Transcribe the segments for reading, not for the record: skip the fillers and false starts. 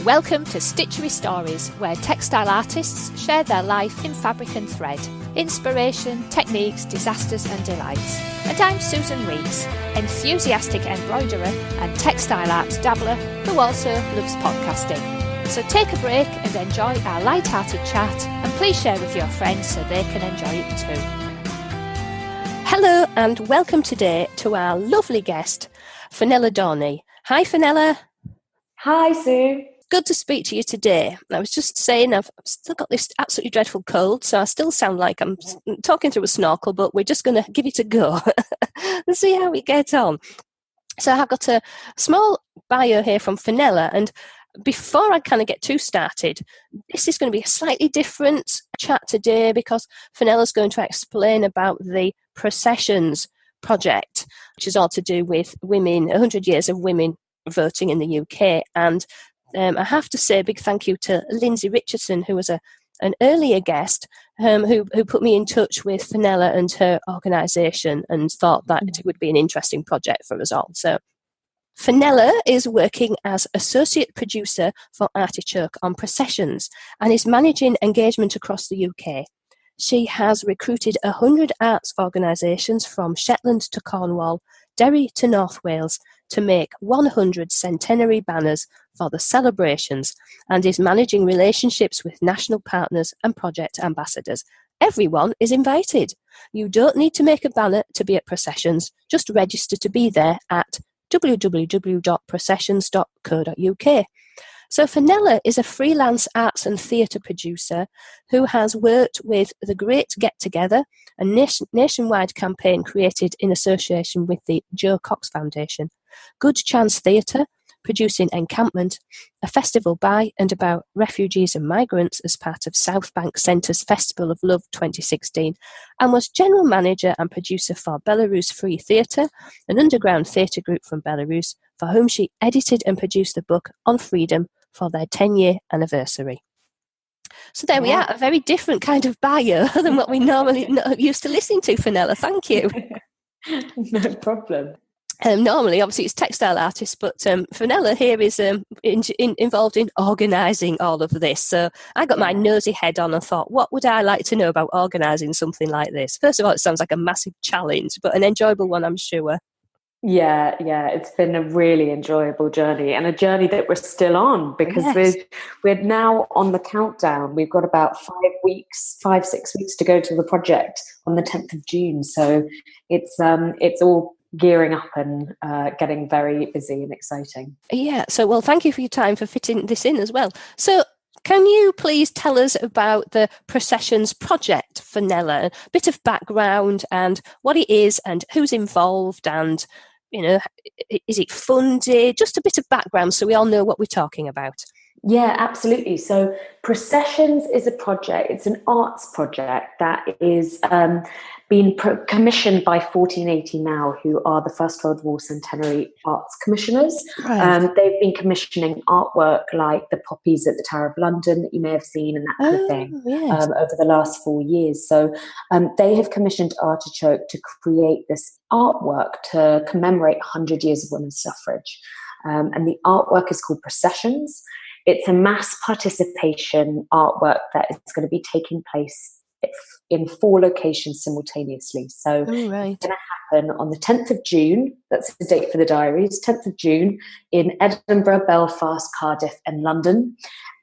Welcome to Stitchery Stories, where textile artists share their life in fabric and thread, inspiration, techniques, disasters and delights. And I'm Susan Reeks, enthusiastic embroiderer and textile art dabbler who also loves podcasting. So take a break and enjoy our light-hearted chat, and please share with your friends so they can enjoy it too. Hello and welcome today to our lovely guest, Fenella Dawnay. Hi Fenella. Hi Sue. Good to speak to you today. I was just saying I've still got this absolutely dreadful cold, so I still sound like I'm talking through a snorkel, but we're just going to give it a go and see how we get on. So I've got a small bio here from Fenella, and before I kind of get too started, this is going to be a slightly different chat today because Fenella's going to explain about the Processions project, which is all to do with women, 100 years of women voting in the UK. And I have to say a big thank you to Lindsay Richardson, who was an earlier guest, who put me in touch with Fenella and her organisation and thought that it would be an interesting project for us all. So Fenella is working as associate producer for Artichoke on Processions and is managing engagement across the UK. She has recruited 100 arts organisations from Shetland to Cornwall, Derry to North Wales to make 100 centenary banners for the celebrations and is managing relationships with national partners and project ambassadors. Everyone is invited. You don't need to make a banner to be at Processions. Just register to be there at www.processions.co.uk. So Fenella is a freelance arts and theatre producer who has worked with the Great Get Together, a nationwide campaign created in association with the Joe Cox Foundation, Good Chance Theatre, producing Encampment, a festival by and about refugees and migrants as part of South Bank Centre's Festival of Love 2016, and was general manager and producer for Belarus Free Theatre, an underground theatre group from Belarus, for whom she edited and produced the book On Freedom for their 10-year anniversary. So there we are, a very different kind of bio than what we normally used to listening to, Fenella. Thank you. No problem. Normally, obviously, it's textile artists, but Fenella here is involved in organising all of this. So I got my nosy head on and thought, what would I like to know about organising something like this? First of all, it sounds like a massive challenge, but an enjoyable one, I'm sure. Yeah, it's been a really enjoyable journey, and a journey that we're still on because we're now on the countdown. We've got about 6 weeks to go to the project on the 10th of June. So it's all gearing up and getting very busy and exciting. Yeah, so well, thank you for your time for fitting this in as well. So can you please tell us about the Processions project, Fenella? A bit of background and what it is and who's involved and, you know, is it funded? Just a bit of background so we all know what we're talking about. Yeah, absolutely. So Processions is a project. It's an arts project that is being commissioned by 1480 now, who are the First World War Centenary Arts Commissioners. Right. They've been commissioning artwork like the poppies at the Tower of London that you may have seen and that kind of thing over the last 4 years. So they have commissioned Artichoke to create this artwork to commemorate 100 years of women's suffrage. And the artwork is called Processions. It's a mass participation artwork that is going to be taking place in 4 locations simultaneously. So it's going to happen on the 10th of June. That's the date for the diaries. 10th of June in Edinburgh, Belfast, Cardiff and London.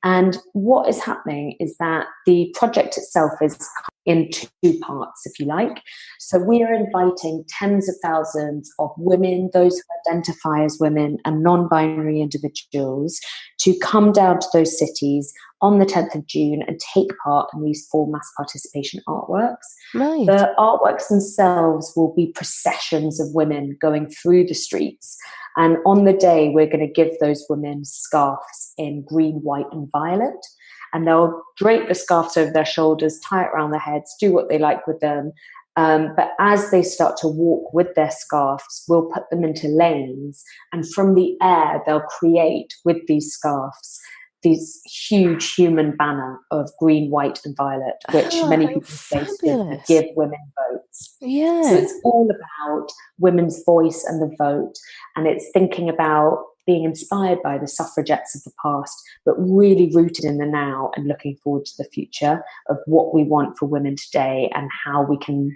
And what is happening is that the project itself is in 2 parts, if you like. So we are inviting tens of thousands of women, those who identify as women and non-binary individuals, to come down to those cities on the 10th of June and take part in these 4 mass participation artworks. Right. The artworks themselves will be processions of women going through the streets. And on the day, we're going to give those women scarves in green, white and violet. And they'll drape the scarves over their shoulders, tie it around their heads, do what they like with them. But as they start to walk with their scarves, we'll put them into lanes. And from the air, they'll create with these scarves this huge human banner of green, white and violet, which many people say to give women votes. Yeah. So it's all about women's voice and the vote. And it's thinking about being inspired by the suffragettes of the past, but really rooted in the now and looking forward to the future of what we want for women today and how we can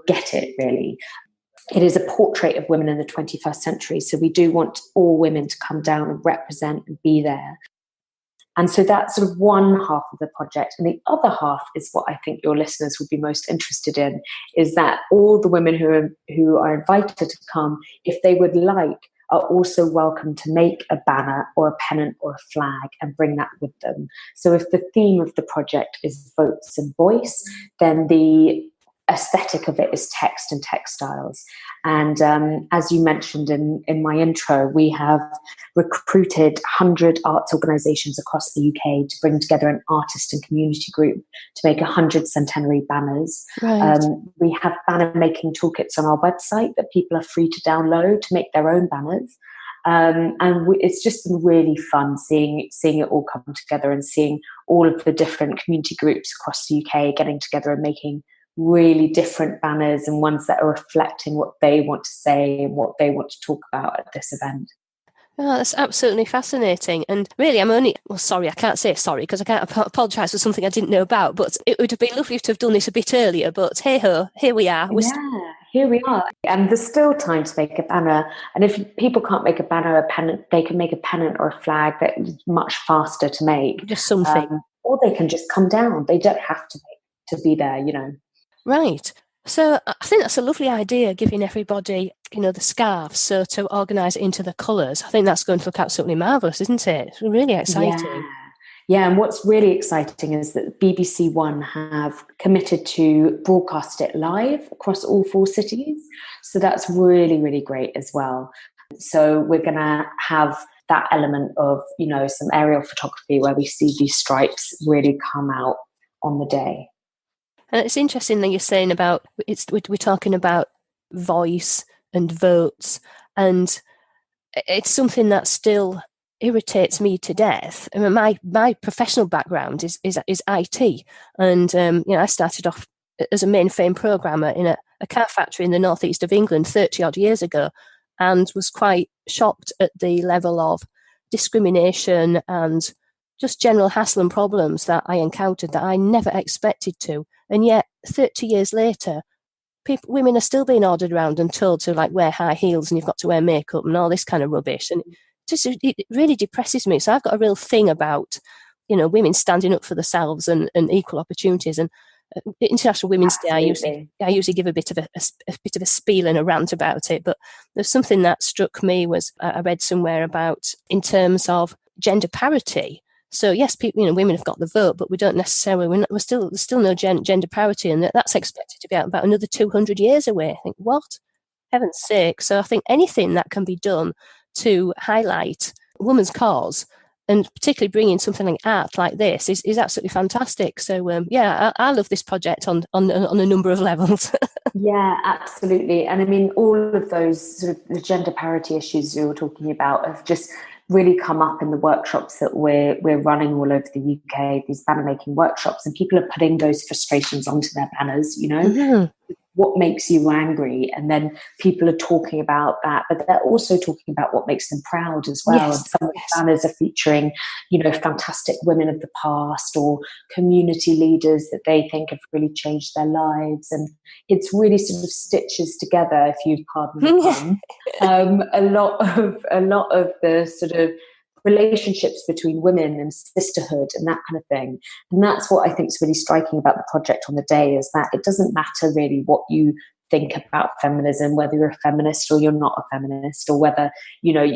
get it, really. It is a portrait of women in the 21st century. So we do want all women to come down and represent and be there. And so that's sort of one half of the project. And the other half is what I think your listeners would be most interested in, is that all the women who are invited to come, if they would like, are also welcome to make a banner or a pennant or a flag and bring that with them. So if the theme of the project is votes and voice, then the aesthetic of it is text and textiles. And as you mentioned in my intro, we have recruited 100 arts organisations across the UK to bring together an artist and community group to make 100 centenary banners. Right. We have banner making toolkits on our website that people are free to download to make their own banners. It's just been really fun seeing it all come together and seeing all of the different community groups across the UK getting together and making really different banners and ones that are reflecting what they want to say and what they want to talk about at this event. Oh, that's absolutely fascinating. And really, I can't say sorry because I can't apologise for something I didn't know about, but it would have been lovely to have done this a bit earlier, but hey-ho, here we are. Here we are. And there's still time to make a banner. And if people can't make a banner or a pennant, they can make a pennant or a flag that is much faster to make. Just something. Or they can just come down. They don't have to be there, Right. So I think that's a lovely idea, giving everybody, the scarves, so to organise it into the colours. I think that's going to look absolutely marvellous, isn't it? It's really exciting. Yeah, and what's really exciting is that BBC One have committed to broadcast it live across all 4 cities. So that's really, really great as well. So we're going to have that element of, some aerial photography where we see these stripes really come out on the day. And it's interesting that you're saying about we're talking about voice and votes, and it's something that still irritates me to death. I mean, my professional background is IT, and I started off as a mainframe programmer in a car factory in the northeast of England 30 odd years ago, and was quite shocked at the level of discrimination and just general hassle and problems that I encountered that I never expected to. And yet, 30 years later, women are still being ordered around and told to wear high heels and you've got to wear makeup and all this kind of rubbish. And it really depresses me. So I've got a real thing about, women standing up for themselves and equal opportunities. And International Women's Day, I usually give a bit of a spiel and a rant about it. But there's something that struck me was I read somewhere about in terms of gender parity. So yes, people, women have got the vote, but we don't necessarily. There's still no gender parity, and that's expected to be about another 200 years away. I think, what? Heaven's sake! So I think anything that can be done to highlight a woman's cause, and particularly bringing something like art like this, is absolutely fantastic. So I love this project on a number of levels. Yeah, absolutely. And I mean, all of those sort of the gender parity issues you were talking about have just really come up in the workshops that we're running all over the UK, these banner making workshops, and people are putting those frustrations onto their banners, Mm-hmm. What makes you angry? And then people are talking about that, but they're also talking about what makes them proud as well. Yes, and some of the banners are featuring, fantastic women of the past or community leaders that they think have really changed their lives. And it's really sort of stitches together, if you pardon the pun, a lot of the sort of relationships between women and sisterhood and that kind of thing. And that's what I think is really striking about the project on the day, is that it doesn't matter really what you think about feminism, whether you're a feminist or you're not a feminist, or whether,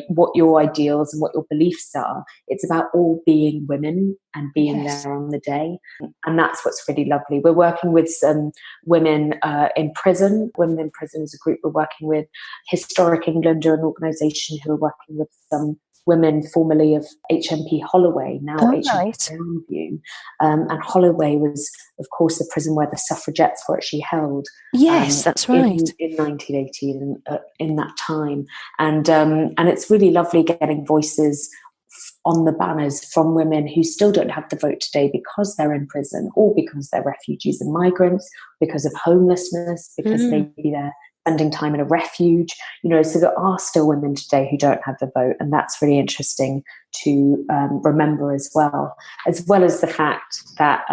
what your ideals and what your beliefs are. It's about all being women and being there on the day. And that's what's really lovely. We're working with some women in prison. Women in Prison is a group we're working with. Historic England are an organisation who are working with some women formerly of HMP Holloway, now HMP Downview. And Holloway was, of course, the prison where the suffragettes were actually held. Yes, that's right. In 1918, in that time. And it's really lovely getting voices on the banners from women who still don't have the vote today because they're in prison, or because they're refugees and migrants, because of homelessness, because maybe spending time in a refuge, so there are still women today who don't have the vote. And that's really interesting to remember as well as the fact that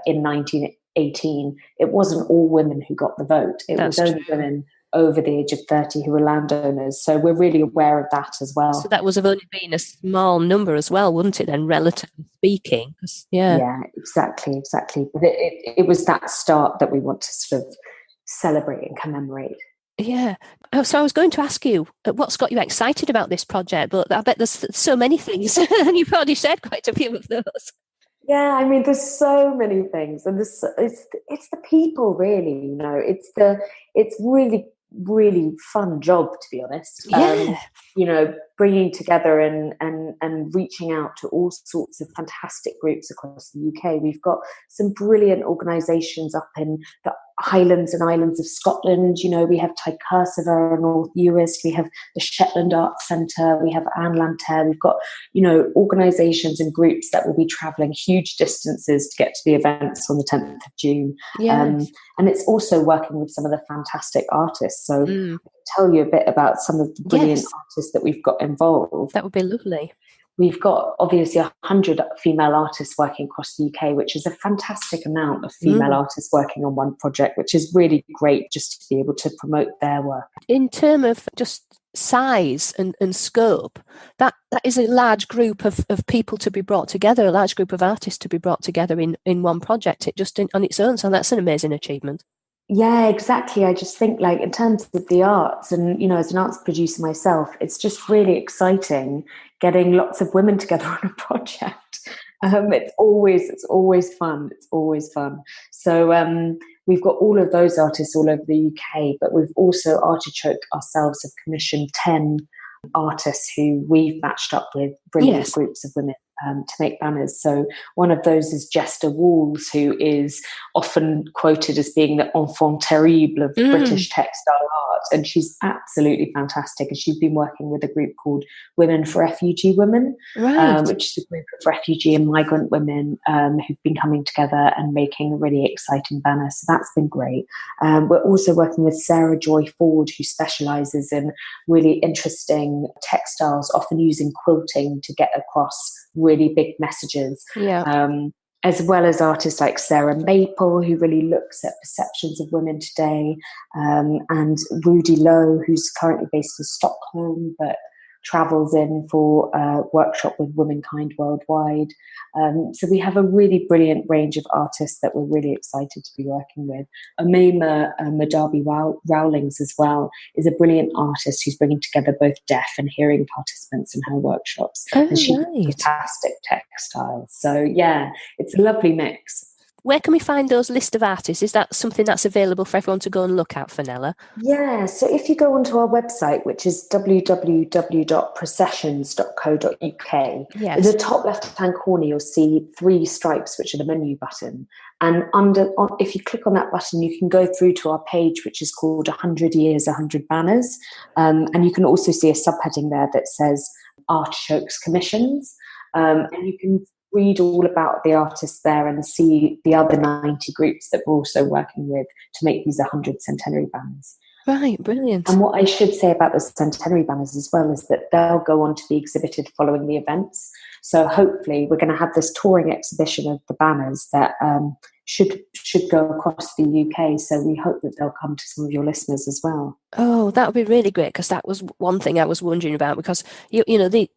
in 1918, it wasn't all women who got the vote. It was only women over the age of 30 who were landowners. So we're really aware of that as well. So that would have only been a small number as well, wouldn't it, then, relatively speaking? Yeah, exactly. But it was that start that we want to sort of celebrate and commemorate. Yeah. So I was going to ask you, what's got you excited about this project? But I bet there's so many things, and you've already shared quite a few of those. Yeah, I mean, there's so many things, and it's the people, really. It's really fun job, to be honest. Yeah. Bringing together and reaching out to all sorts of fantastic groups across the UK. We've got some brilliant organisations up in the Highlands and Islands of Scotland. We have Tyne Cursor, North Uist. We have the Shetland Arts Centre. We have Anne Lanterre. We've got, organisations and groups that will be travelling huge distances to get to the events on the 10th of June. Yes. And it's also working with some of the fantastic artists. So I can tell you a bit about some of the brilliant artists that we've got involved. That would be lovely. We've got obviously 100 female artists working across the UK, which is a fantastic amount of female artists working on one project, which is really great just to be able to promote their work. In terms of just size and scope, that is a large group of people to be brought together, a large group of artists to be brought together in one project, on its own. So that's an amazing achievement. Yeah, exactly. I just think, in terms of the arts, and as an arts producer myself, it's just really exciting getting lots of women together on a project. It's always fun. It's always fun. So we've got all of those artists all over the UK, but we've also Artichoke ourselves have commissioned 10 artists who we've matched up with brilliant groups of women to make banners. So one of those is Jester Walls, who is often quoted as being the enfant terrible of British textile art, and she's absolutely fantastic. And she's been working with a group called Women for Refugee Women, which is a group of refugee and migrant women who've been coming together and making a really exciting banner. So that's been great. We're also working with Sarah Joy Ford, who specialises in really interesting textiles, often using quilting to get across really big messages. As well as artists like Sarah Maple, who really looks at perceptions of women today, and Rudy Lowe, who's currently based in Stockholm but travels in for a workshop with Womankind Worldwide. So we have a really brilliant range of artists that we're really excited to be working with. Omema Madabi Rowlings as well is a brilliant artist who's bringing together both deaf and hearing participants in her workshops. And she's fantastic textiles. So yeah, it's a lovely mix. Where can we find those list of artists? Is that something that's available for everyone to go and look at, Fenella? Yeah, so if you go onto our website, which is www.processions.co.uk, in the top left-hand corner, you'll see 3 stripes, which are the menu button. And if you click on that button, you can go through to our page, which is called 100 Years, 100 Banners. And you can also see a subheading there that says Artichoke's Commissions. And you can read all about the artists there and see the other 90 groups that we're also working with to make these 100 centenary banners. Right, brilliant. And what I should say about the centenary banners as well is that they'll go on to be exhibited following the events. So hopefully we're going to have this touring exhibition of the banners that should go across the UK. So we hope that they'll come to some of your listeners as well. Oh, that would be really great, because that was one thing I was wondering about, because you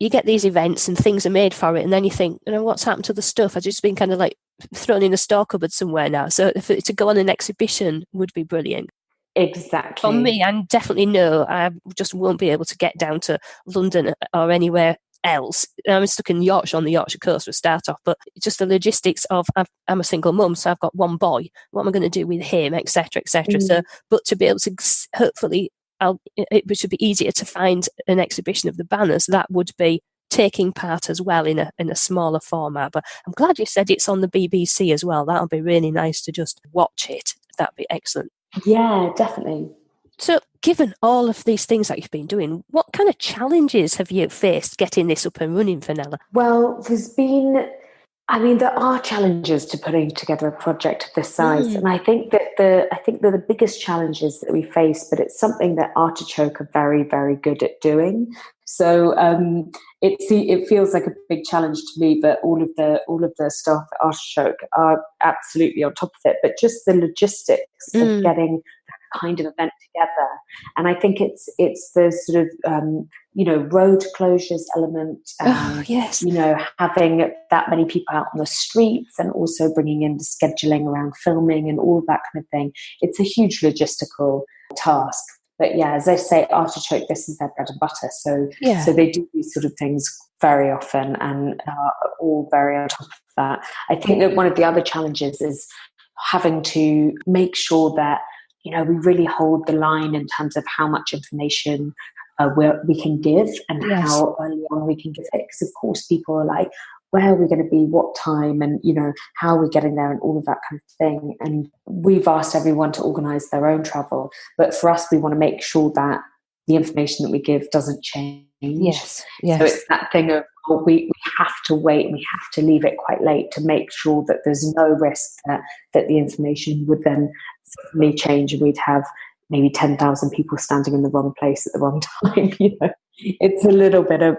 get these events and things are made for it, and then you think, what's happened to the stuff? I've just been kind of like thrown in a store cupboard somewhere now. So to go on an exhibition would be brilliant. Exactly. For me, I definitely know I just won't be able to get down to London or anywhere else. I'm stuck in Yorkshire, on the Yorkshire coast for a start off, but just the logistics of I'm a single mum, so I've got one boy. What am I going to do with him, etc., etc. So, but to be able to hopefully, it should be easier to find an exhibition of the banners that would be taking part as well in a smaller format. But I'm glad you said it's on the BBC as well. That'll be really nice to just watch it. That'd be excellent. Yeah, definitely. So, given all of these things that you've been doing, what kind of challenges have you faced getting this up and running, Fenella? Well, there's been I mean, there are challenges to putting together a project of this size, Mm. and I think that the biggest challenges that we face, but it's something that Artichoke are very, very good at doing. So it feels like a big challenge to me, but all of the staff at Artichoke are absolutely on top of it. But just the logistics of Mm. getting that kind of event together, and I think it's the sort of road closures element. Oh, yes. Having that many people out on the streets and also bringing in the scheduling around filming and all of that kind of thing. It's a huge logistical task. But yeah, as I say, Artichoke, this is their bread and butter. So Yeah. they do these sort of things very often and are all very on top of that. I think that one of the other challenges is having to make sure that, we really hold the line in terms of how much information we can give and Yes. how early on we can give it. Because of course people are like, where are we going to be, what time, and how are we getting there, and all of that kind of thing. And we've asked everyone to organise their own travel, but for us we want to make sure that the information that we give doesn't change. Yes. So it's that thing of we have to wait, we have to leave it quite late to make sure that there's no risk that the information would then suddenly change and we'd have maybe 10,000 people standing in the wrong place at the wrong time. It's a little bit of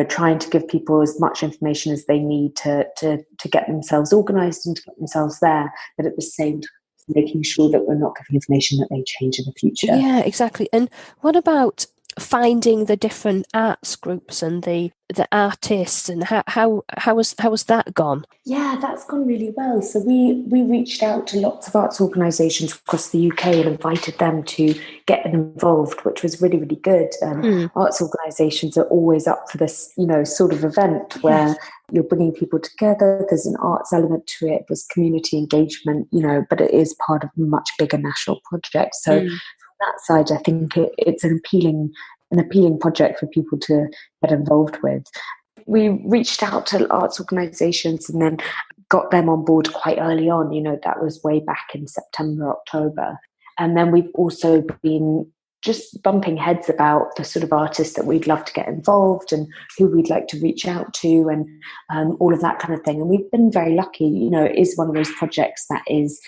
trying to give people as much information as they need to get themselves organised and to get themselves there, but at the same time making sure that we're not giving information that may change in the future. Yeah, exactly. And what about finding the different arts groups and the artists, and how has that gone? Yeah, that's gone really well. So we reached out to lots of arts organisations across the UK and invited them to get involved, which was really, really good. Arts organisations are always up for this, sort of event where you're bringing people together. There's an arts element to it. There's community engagement, but it is part of a much bigger national project. So from that side, I think it's an appealing project for people to get involved with. We reached out to arts organisations and then got them on board quite early on. That was way back in September, October. And then we've also been just bumping heads about the sort of artists that we'd love to get involved and who we'd like to reach out to and all of that kind of thing. And we've been very lucky. It is one of those projects that is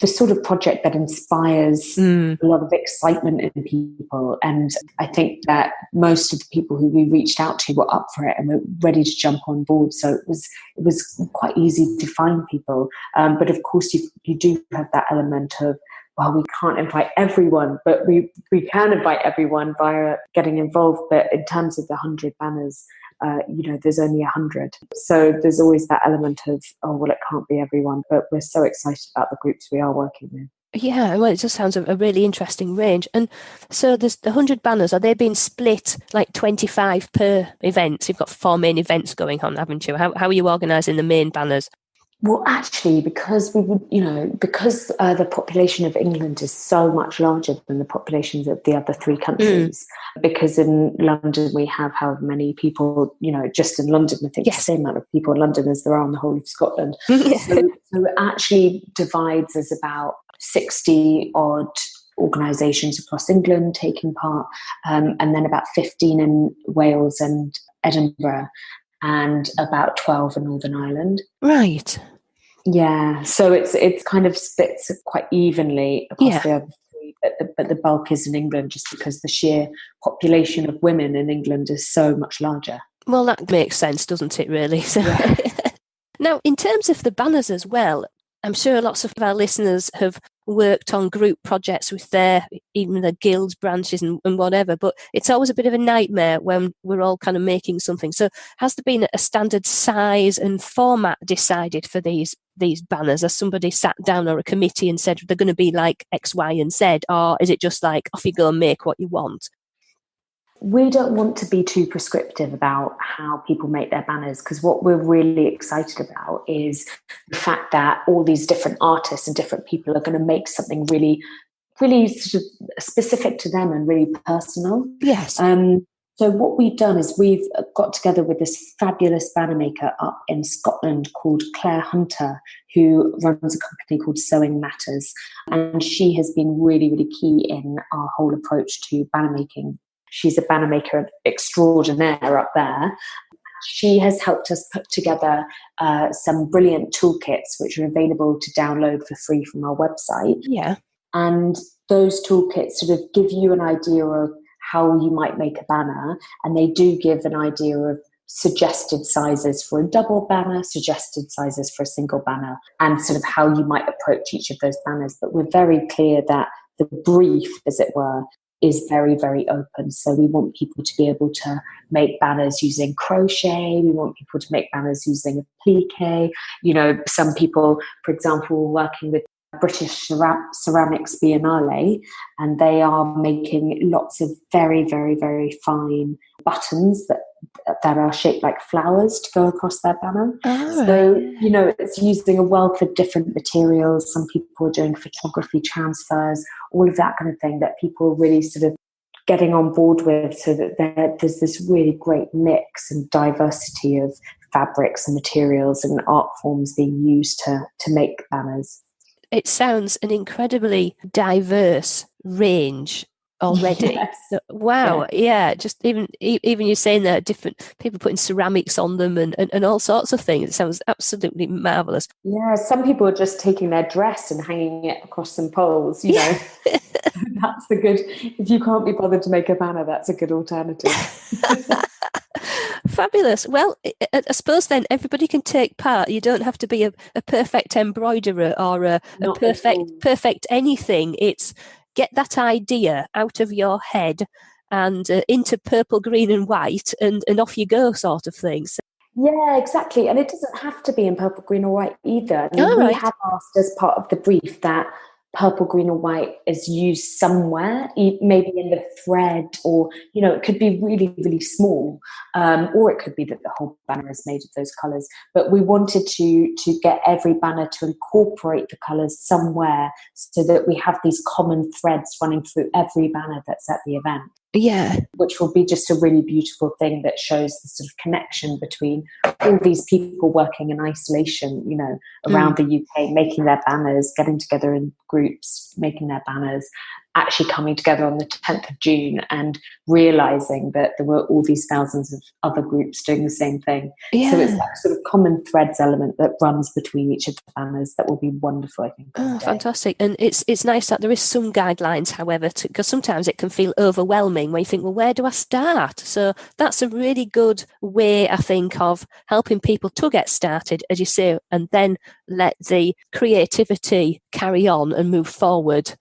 the sort of project that inspires a lot of excitement in people. And I think that most of the people who we reached out to were up for it and were ready to jump on board. So it was quite easy to find people. But of course you do have that element of, well, we can't invite everyone, but we can invite everyone via getting involved. But in terms of the 100 banners, there's only 100. So there's always that element of, oh, well, it can't be everyone. But we're so excited about the groups we are working with. Yeah, well, it just sounds a really interesting range. And so there's the 100 banners. Are they being split like 25 per event? So you've got 4 main events going on, haven't you? How are you organising the main banners? Well, actually, because the population of England is so much larger than the populations of the other 3 countries, because in London we have however many people, just in London, I think the same amount of people in London as there are on the whole of Scotland. So it actually divides as about 60 odd organisations across England taking part, and then about 15 in Wales and Edinburgh, and about 12 in Northern Ireland. Right. Yeah, so it's kind of splits quite evenly across the other 3, but the bulk is in England just because the sheer population of women in England is so much larger. Well, that makes sense, doesn't it, really? So, now, in terms of the banners as well, I'm sure lots of our listeners have worked on group projects with even the guilds branches and whatever, but it's always a bit of a nightmare when we're all kind of making something. So has there been a standard size and format decided for these banners? Has somebody sat down, or a committee, and said they're going to be like X, Y, and Z, or is it just like off you go and make what you want? We don't want to be too prescriptive about how people make their banners, because what we're really excited about is the fact that all these different artists and different people are going to make something really, really sort of specific to them and really personal. Yes. So what we've done is we've got together with this fabulous banner maker up in Scotland called Claire Hunter, who runs a company called Sewing Matters. And she has been really, really key in our whole approach to banner making. She's a banner maker extraordinaire up there. she has helped us put together some brilliant toolkits which are available to download for free from our website. Yeah. And those toolkits sort of give you an idea of how you might make a banner, and they do give an idea of suggested sizes for a double banner, suggested sizes for a single banner, and sort of how you might approach each of those banners. But we're very clear that the brief, as it were, is very, very open. So we want people to be able to make banners using crochet. We want people to make banners using applique. You know, some people, for example, working with British Ceramics Biennale, and they are making lots of very, very, very fine buttons that are shaped like flowers to go across their banner. So, you know, it's using a wealth of different materials. Some people are doing photography transfers, all of that kind of thing that people are really sort of getting on board with, so that there's this really great mix and diversity of fabrics and materials and art forms being used to make banners. It sounds an incredibly diverse range already. Yes. Wow. Yeah. Just even you're saying that different people putting ceramics on them and all sorts of things. It sounds absolutely marvelous. Yeah. Some people are just taking their dress and hanging it across some poles, you know. That's the good, if you can't be bothered to make a banner, that's a good alternative. Fabulous. Well, I suppose then everybody can take part. You don't have to be a perfect embroiderer or a perfect anything. It's get that idea out of your head and into purple, green and white and off you go sort of things. Yeah, exactly. And it doesn't have to be in purple, green or white either. I mean, we have asked as part of the brief that purple, green or white is used somewhere, maybe in the thread, or, you know, it could be really, really small, or it could be that the whole banner is made of those colours. But we wanted to get every banner to incorporate the colours somewhere, so that we have these common threads running through every banner that's at the event. Yeah. Which will be just a really beautiful thing that shows the sort of connection between all these people working in isolation, you know, around the UK, making their banners, getting together in groups, making their banners, actually coming together on the 10th of June and realising that there were all these thousands of other groups doing the same thing. Yeah. So it's that sort of common threads element that runs between each of the banners that will be wonderful, I think. Oh, fantastic. And it's nice that there is some guidelines, however, because sometimes it can feel overwhelming when you think, well, where do I start? So that's a really good way, I think, of helping people to get started, as you say, and then let the creativity carry on and move forward.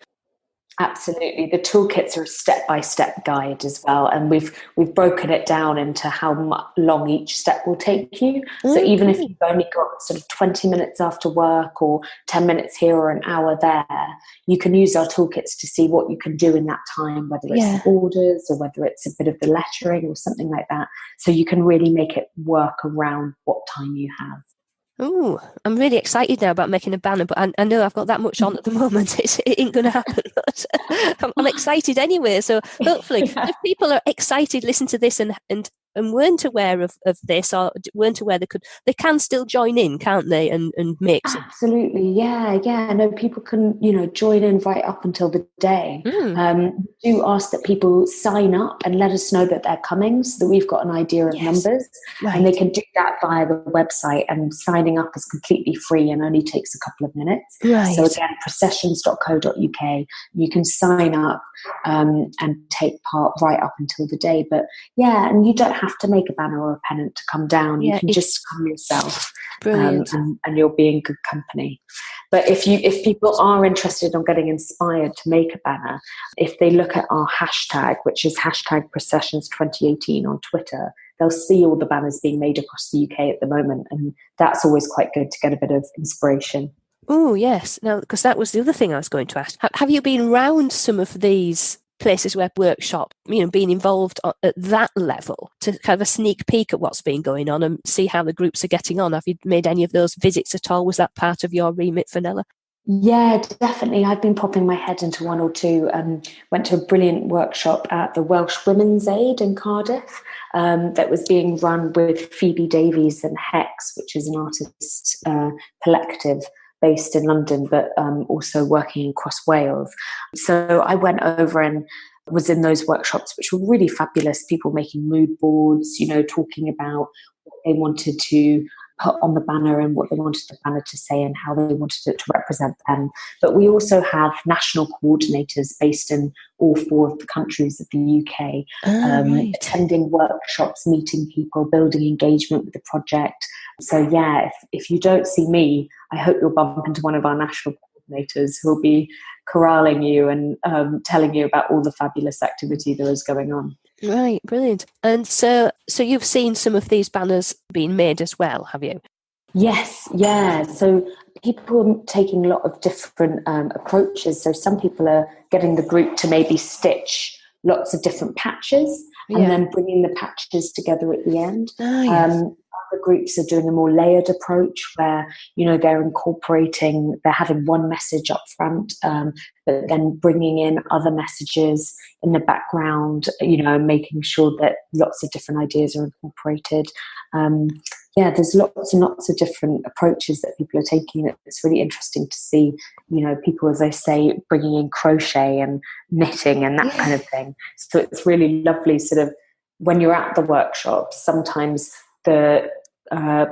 Absolutely. The toolkits are a step-by-step guide as well, and we've broken it down into how long each step will take you. So even if you've only got sort of 20 minutes after work or 10 minutes here or an hour there, you can use our toolkits to see what you can do in that time, whether it's the borders or whether it's a bit of the lettering or something like that. So you can really make it work around what time you have. Oh, I'm really excited now about making a banner, but I know I've got that much on at the moment. It ain't going to happen, but I'm excited anyway. So hopefully, if people are excited, listen to this and weren't aware of this, or weren't aware they can still join in, can't they? And make some. Absolutely, yeah. No, people can, you know, join in right up until the day. We do ask that people sign up and let us know that they're coming, so that we've got an idea of numbers, and they can do that via the website. And signing up is completely free and only takes a couple of minutes. So again, processions.co.uk. You can sign up and take part right up until the day. But yeah, and you don't have to make a banner or a pennant to come down. You can just come yourself, and you'll be in good company. But if people are interested in getting inspired to make a banner, if they look at our hashtag, which is hashtag Processions 2018 on Twitter, they'll see all the banners being made across the UK at the moment, and that's always quite good to get a bit of inspiration. Oh, yes. Now, because that was the other thing I was going to ask. Have you been round some of these places where workshop, you know, being involved at that level to have a sneak peek at what's been going on and see how the groups are getting on? Have you made any of those visits at all? Was that part of your remit, Fenella? Yeah, definitely. I've been popping my head into one or two. Went to a brilliant workshop at the Welsh Women's Aid in Cardiff that was being run with Phoebe Davies and Hex, which is an artist collective based in London, but also working across Wales. So I went over and was in those workshops, which were really fabulous. People making mood boards, talking about what they wanted to put on the banner and what they wanted the banner to say and how they wanted it to represent them. But we also have national coordinators based in all 4 of the countries of the UK, right. attending workshops, meeting people, building engagement with the project. So yeah, if you don't see me, I hope you'll bump into one of our national coordinators who'll be corralling you and telling you about all the fabulous activity there is going on. Right, brilliant. And so you've seen some of these banners being made as well, have you? Yes, yeah. So people are taking a lot of different approaches. So some people are getting the group to maybe stitch lots of different patches and then bringing the patches together at the end. Yes. Other groups are doing a more layered approach where, they're having one message up front, but then bringing in other messages in the background, making sure that lots of different ideas are incorporated. There's lots and lots of different approaches that people are taking. It's really interesting to see, people, as I say, bringing in crochet and knitting and that kind of thing. So it's really lovely sort of when you're at the workshops, sometimes the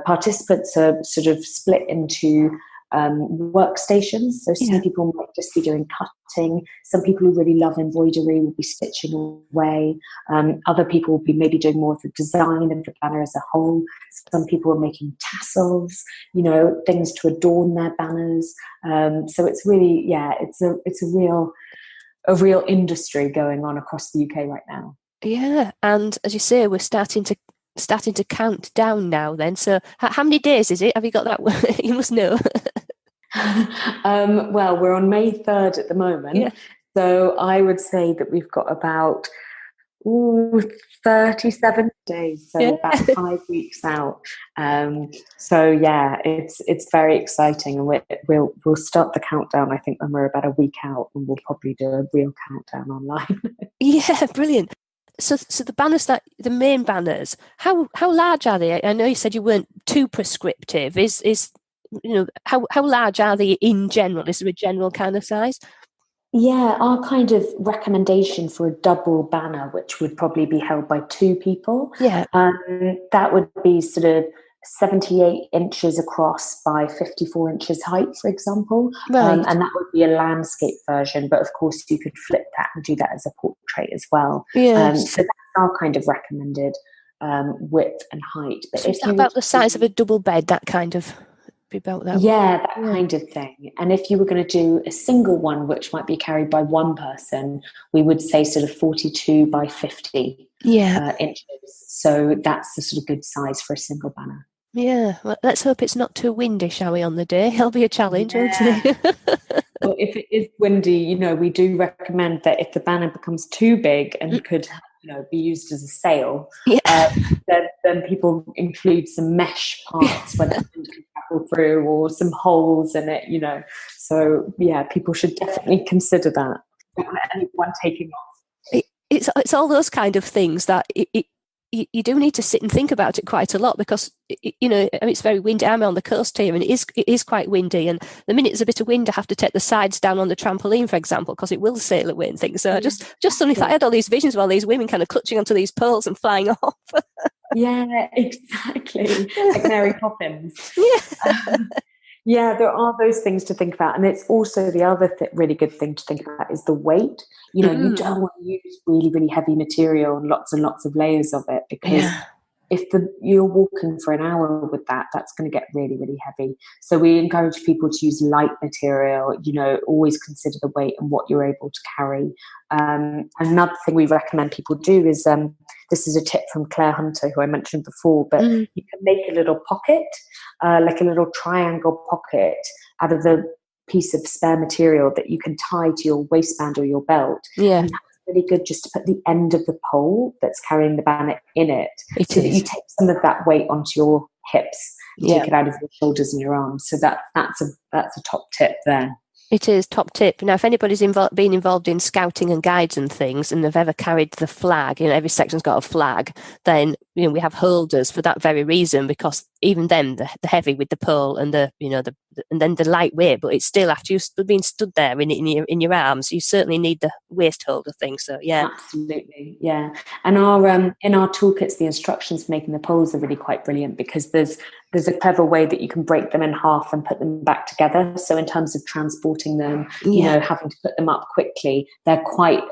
participants are sort of split into workstations. So some people might just be doing cutting. Some people who really love embroidery will be stitching away. Other people will be maybe doing more of the design of the banner as a whole. Some people are making tassels, things to adorn their banners. So it's really, it's a real industry going on across the UK right now. Yeah, and as you say, we're starting to count down now then. So how many days is it? Have you got that? You must know. Well, we're on May 3rd at the moment. Yeah. So I would say that we've got about 37 days, so about 5 weeks out. So yeah, it's very exciting, and we'll start the countdown, I think, when we're about a week out, and we'll probably do a real countdown online. Yeah, brilliant. So the main banners, how large are they? I know you said you weren't too prescriptive. How large are they in general? Is there a general kind of size? Yeah, our kind of recommendation for a double banner, which would probably be held by 2 people, that would be sort of 78 inches across by 54 inches height, for example. Right. And that would be a landscape version, but of course you could flip that and do that as a portrait as well. Yes. So that's our kind of recommended width and height. But so is that about the size of a double bed, that kind of... About that kind of thing. And if you were going to do a single one, which might be carried by one person, we would say sort of 42 by 50 inches. So that's the sort of good size for a single banner. Yeah, well, let's hope it's not too windy, shall we, on the day? It'll be a challenge, won't it? Well, if it is windy, we do recommend that if the banner becomes too big and could be used as a sail, then people include some mesh parts when the wind can travel through, or some holes in it, So yeah, people should definitely consider that. Don't let anyone taking off. It's all those kind of things that you do need to sit and think about it quite a lot, because it's very windy. I'm on the coast here, and it is quite windy, and the minute there's a bit of wind I have to take the sides down on the trampoline, for example, because it will sail away and things. So I just suddenly thought I had all these visions of all these women kind of clutching onto these poles and flying off. Yeah, exactly. Like Mary Poppins. Yeah, there are those things to think about. And it's also the other really good thing to think about is the weight. You don't want to use really, really heavy material and lots of layers of it, because if you're walking for an hour with that, that's going to get really, really heavy. So we encourage people to use light material, always consider the weight and what you're able to carry. Another thing we recommend people do is, this is a tip from Claire Hunter, who I mentioned before, but you can make a little pocket, like a little triangle pocket out of the piece of spare material that you can tie to your waistband or your belt. Yeah. And that's really good, just to put the end of the pole that's carrying the banner in it, so that you take some of that weight onto your hips, take it out of your shoulders and your arms. So that's a top tip there. It is top tip. Now, if anybody's been involved in scouting and guides and things, and they've ever carried the flag, every section's got a flag, then we have holders for that very reason, because even then the heavy with the pole and and then the lightweight, but it's still, after you've been stood there in your arms, you certainly need the waist holder thing. So yeah. Absolutely, yeah. And our in our toolkits, the instructions for making the poles are really quite brilliant, because there's a clever way that you can break them in half and put them back together. So in terms of transporting them, having to put them up quickly, they're quite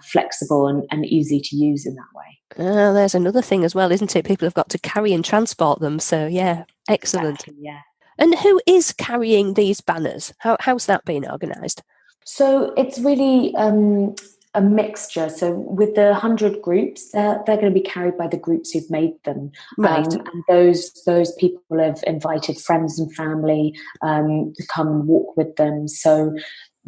flexible and easy to use in that way. There's another thing as well, isn't it? People have got to carry and transport them. So yeah, excellent. Exactly, yeah. And who is carrying these banners? How's that been organised? So it's really a mixture. So with the 100 groups, they're going to be carried by the groups who've made them. Right. And those people have invited friends and family to come and walk with them. So,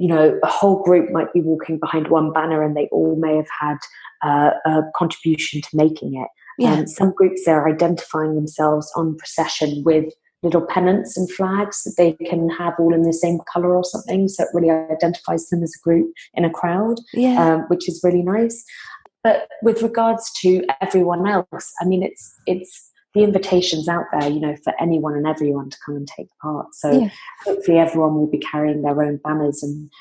a whole group might be walking behind one banner, and they all may have had a contribution to making it. Yeah. Some groups are identifying themselves on procession with little pennants and flags that they can have all in the same colour or something, so it really identifies them as a group in a crowd, which is really nice. But with regards to everyone else, I mean, it's the invitation's out there, for anyone and everyone to come and take part. So hopefully everyone will be carrying their own banners. And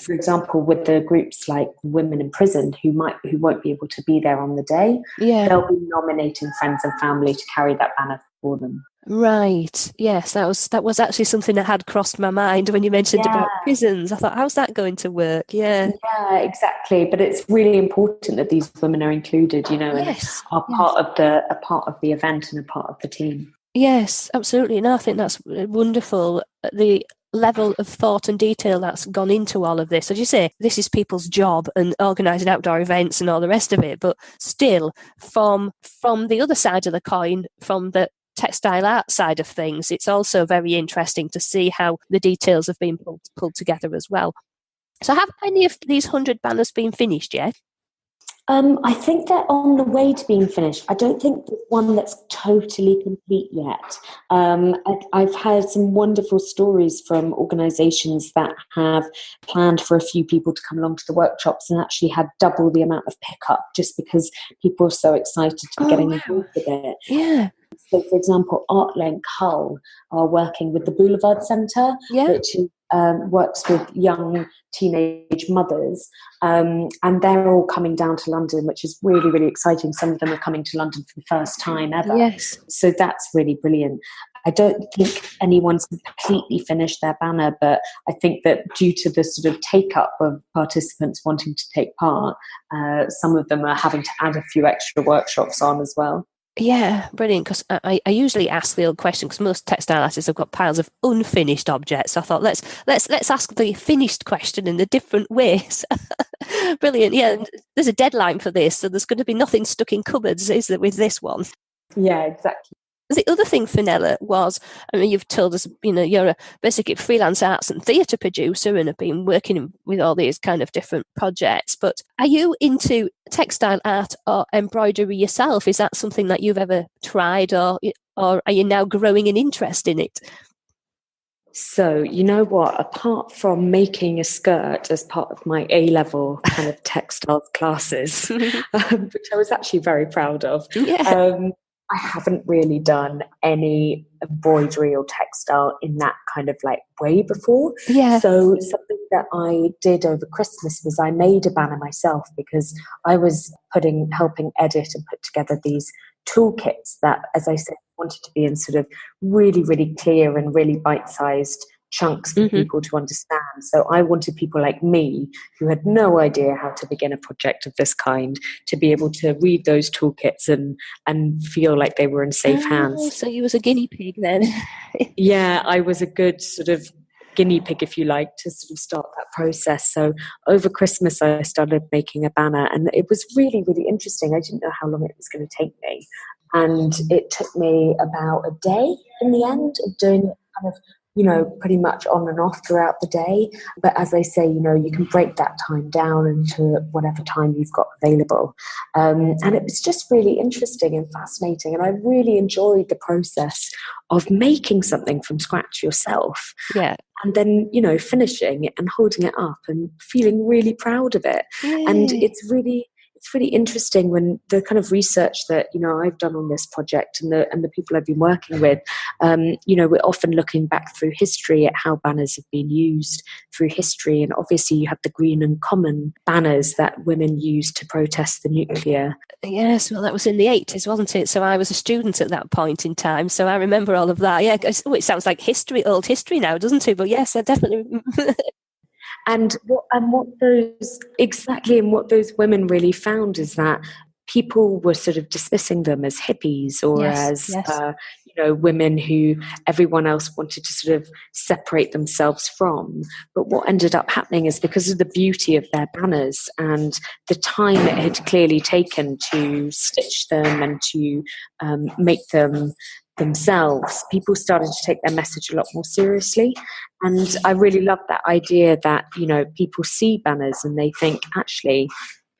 for example, with the groups like Women in Prison who won't be able to be there on the day, they'll be nominating friends and family to carry that banner for them. Right. Yes, that was actually something that had crossed my mind when you mentioned about prisons. I thought, how's that going to work? Yeah. Yeah, exactly. But it's really important that these women are included, and are part of the event and a part of the team. Yes, absolutely. No, I think that's wonderful. The level of thought and detail that's gone into all of this. As you say, this is people's job, and organising outdoor events and all the rest of it. But still, from the other side of the coin, from the textile art side of things, it's also very interesting to see how the details have been pulled together as well. So have any of these 100 banners been finished yet? I think they're on the way to being finished. I don't think there's one that's totally complete yet. I've heard some wonderful stories from organisations that have planned for a few people to come along to the workshops and actually had double the amount of pickup, just because people are so excited to be getting involved with it. Yeah. So, for example, ArtLink Hull are working with the Boulevard Centre, which works with young teenage mothers, and they're all coming down to London, which is really, really exciting. Some of them are coming to London for the first time ever. Yes. So that's really brilliant. I don't think anyone's completely finished their banner, but I think that due to the sort of take-up of participants wanting to take part, some of them are having to add a few extra workshops on as well. Yeah, brilliant. Because I usually ask the old question, because most textile artists have got piles of unfinished objects. I thought let's ask the finished question in a different ways. Brilliant. Yeah, and there's a deadline for this, so there's going to be nothing stuck in cupboards, is there, with this one? Yeah, exactly. The other thing, Fenella, was, I mean, you've told us, you're basically a freelance arts and theatre producer and have been working with all these kind of different projects. But are you into textile art or embroidery yourself? Is that something that you've ever tried, or are you now growing an interest in it? So, you know what? Apart from making a skirt as part of my A-level kind of textiles classes, which I was actually very proud of, I haven't really done any embroidery or textile in that kind of like way before. Yeah. So something that I did over Christmas was I made a banner myself, because I was helping edit and put together these toolkits that, as I said, wanted to be in sort of really, really clear and really bite-sized chunks for people to understand. So I wanted people like me, who had no idea how to begin a project of this kind, to be able to read those toolkits and feel like they were in safe hands. So you was a guinea pig then? Yeah, I was a good sort of guinea pig, if you like, to sort of start that process. So over Christmas, I started making a banner, and it was really, really interesting. I didn't know how long it was going to take me. And it took me about a day in the end of doing it kind of, pretty much on and off throughout the day. But as I say, you can break that time down into whatever time you've got available. And it was just really interesting and fascinating. And I really enjoyed the process of making something from scratch yourself. Yeah. And then, finishing it and holding it up and feeling really proud of it. Yay. And it's it's really interesting when the kind of research that, I've done on this project and the people I've been working with, we're often looking back through history at how banners have been used through history. And obviously you have the green and common banners that women used to protest the nuclear. Yes, well, that was in the 80s, wasn't it? So I was a student at that point in time. So I remember all of that. Yeah, it sounds like old history now, doesn't it? But yes, I definitely. And what those women really found is that people were sort of dismissing them as hippies or as women who everyone else wanted to sort of separate themselves from. But what ended up happening is because of the beauty of their banners and the time it had clearly taken to stitch them and to make them themselves, people started to take their message a lot more seriously. And I really love that idea that, people see banners and they think, actually,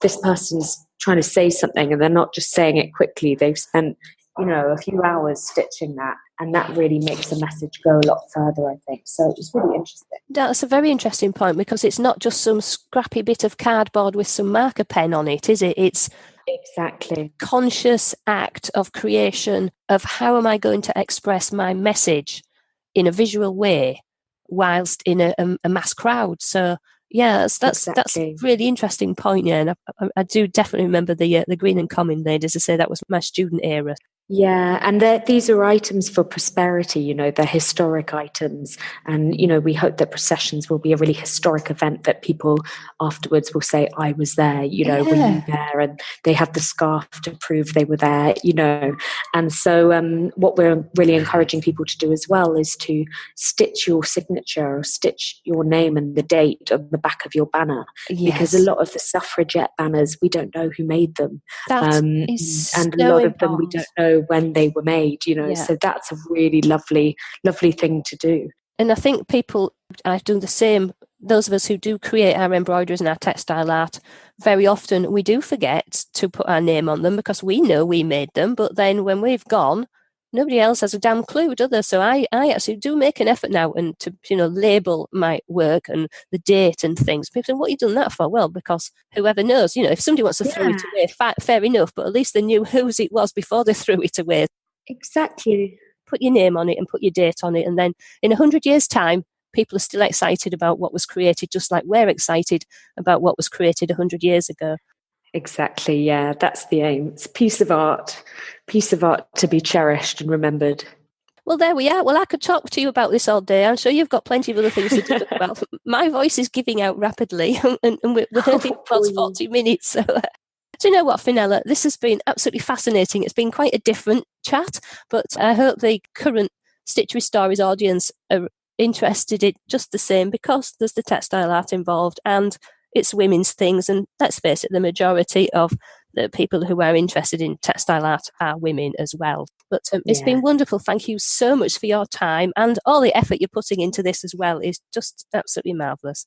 this person's trying to say something and they're not just saying it quickly. They've spent, a few hours stitching that, and that really makes the message go a lot further, I think. So it's really interesting. That's a very interesting point, because it's not just some scrappy bit of cardboard with some marker pen on it, is it? It's exactly conscious act of creation of how am I going to express my message in a visual way whilst in a mass crowd. So yeah, that's a really interesting point. Yeah, and I do definitely remember the green and common ladies. I say that was my student era. Yeah, and these are items for prosperity, they're historic items. And, we hope that Processions will be a really historic event that people afterwards will say, I was there, were you there? And they have the scarf to prove they were there, And so what we're really encouraging people to do as well is to stitch your signature or stitch your name and the date on the back of your banner. Yes. Because a lot of the suffragette banners, we don't know who made them. And a lot of them we don't know when they were made, so that's a really lovely thing to do. And I think people are doing the same. Those of us who do create our embroideries and our textile art, very often we do forget to put our name on them because we know we made them, but then when we've gone, nobody else has a damn clue, do they? So I actually do make an effort now and to label my work and the date and things. People say, what have you done that for? Well, because whoever knows, if somebody wants to throw it away, fair enough, but at least they knew whose it was before they threw it away. Exactly. Put your name on it and put your date on it, and then in 100 years' time, people are still excited about what was created, just like we're excited about what was created 100 years ago. Exactly, yeah, that's the aim. It's a piece of art to be cherished and remembered. Well, there we are. Well, I could talk to you about this all day. I'm sure you've got plenty of other things to talk about. My voice is giving out rapidly, and we're heading towards 40 minutes. So, do you know what, Fenella? This has been absolutely fascinating. It's been quite a different chat, but I hope the current Stitchery Stories audience are interested in just the same, because there's the textile art involved and it's women's things, and let's face it, the majority of the people who are interested in textile art are women as well. But it's been wonderful. Thank you so much for your time, and all the effort you're putting into this as well is just absolutely marvellous.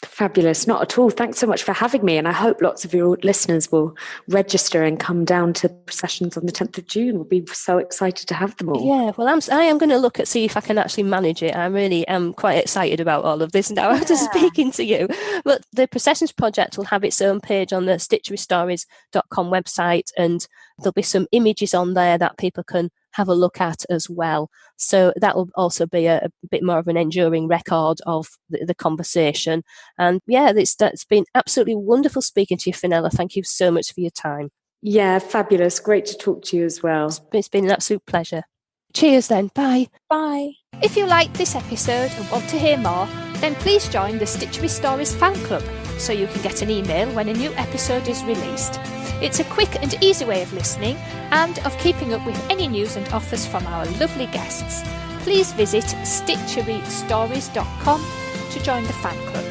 Fabulous. Not at all. Thanks so much for having me, and I hope lots of your listeners will register and come down to Processions on the 10th of June. We'll be so excited to have them all. Yeah, well, I am going to see if I can actually manage it. I really am quite excited about all of this now after speaking to you. But the Processions project will have its own page on the stitcherystories.com website, and there'll be some images on there that people can have a look at as well. So that will also be a bit more of an enduring record of the conversation. And yeah, it's been absolutely wonderful speaking to you, Fenella. Thank you so much for your time. Yeah, fabulous. Great to talk to you as well. It's been an absolute pleasure. Cheers then. Bye. Bye. If you liked this episode and want to hear more, then please join the Stitchery Stories fan club so you can get an email when a new episode is released. It's a quick and easy way of listening and of keeping up with any news and offers from our lovely guests. Please visit stitcherystories.com to join the fan club.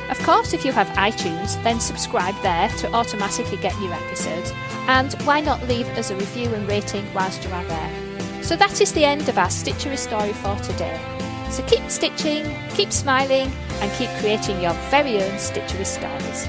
Of course, if you have iTunes, then subscribe there to automatically get new episodes, and why not leave us a review and rating whilst you are there. So that is the end of our Stitchery story for today. So keep stitching, keep smiling, and keep creating your very own Stitchery stories.